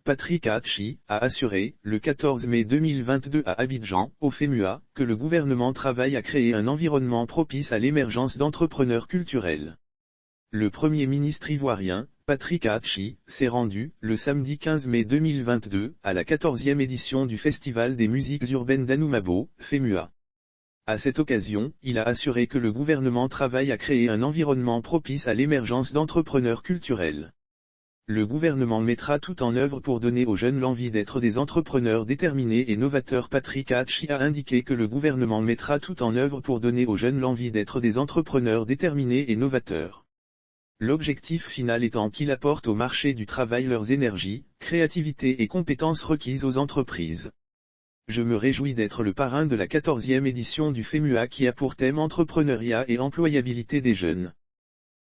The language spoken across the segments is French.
Patrick Hachi, a assuré, le 14 mai 2022 à Abidjan, au FEMUA, que le gouvernement travaille à créer un environnement propice à l'émergence d'entrepreneurs culturels. Le Premier ministre ivoirien, Patrick Hachi, s'est rendu, le samedi 15 mai 2022, à la 14e édition du Festival des musiques urbaines d'Anoumabo, FEMUA. À cette occasion, il a assuré que le gouvernement travaille à créer un environnement propice à l'émergence d'entrepreneurs culturels. Le gouvernement mettra tout en œuvre pour donner aux jeunes l'envie d'être des entrepreneurs déterminés et novateurs. Patrick Hachi a indiqué que le gouvernement mettra tout en œuvre pour donner aux jeunes l'envie d'être des entrepreneurs déterminés et novateurs. L'objectif final étant qu'ils apportent au marché du travail leurs énergies, créativité et compétences requises aux entreprises. Je me réjouis d'être le parrain de la 14e édition du FEMUA qui a pour thème entrepreneuriat et employabilité des jeunes.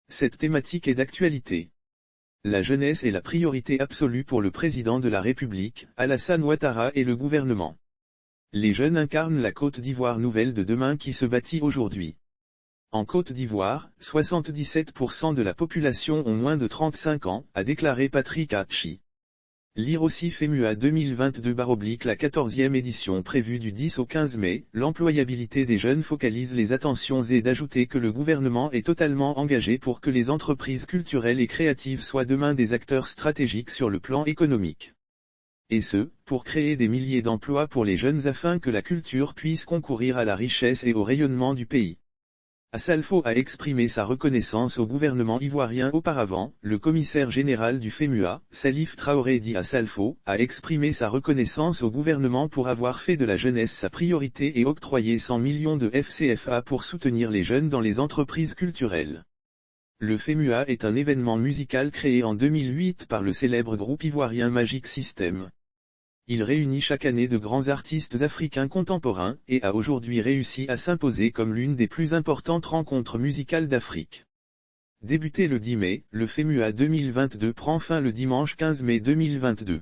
Cette thématique est d'actualité. La jeunesse est la priorité absolue pour le président de la République, Alassane Ouattara et le gouvernement. Les jeunes incarnent la Côte d'Ivoire nouvelle de demain qui se bâtit aujourd'hui. En Côte d'Ivoire, 77% de la population ont moins de 35 ans, a déclaré Patrick Hachi. Lire aussi FEMUA 2022 / la 14e édition prévue du 10 au 15 mai, l'employabilité des jeunes focalise les attentions et d'ajouter que le gouvernement est totalement engagé pour que les entreprises culturelles et créatives soient demain des acteurs stratégiques sur le plan économique. Et ce, pour créer des milliers d'emplois pour les jeunes afin que la culture puisse concourir à la richesse et au rayonnement du pays. Assalfo a exprimé sa reconnaissance au gouvernement ivoirien auparavant. Le commissaire général du FEMUA, Salif Traoré dit Assalfo, a exprimé sa reconnaissance au gouvernement pour avoir fait de la jeunesse sa priorité et octroyé 100 millions de FCFA pour soutenir les jeunes dans les entreprises culturelles. Le FEMUA est un événement musical créé en 2008 par le célèbre groupe ivoirien Magic System. Il réunit chaque année de grands artistes africains contemporains, et a aujourd'hui réussi à s'imposer comme l'une des plus importantes rencontres musicales d'Afrique. Débuté le 10 mai, le FEMUA 2022 prend fin le dimanche 15 mai 2022.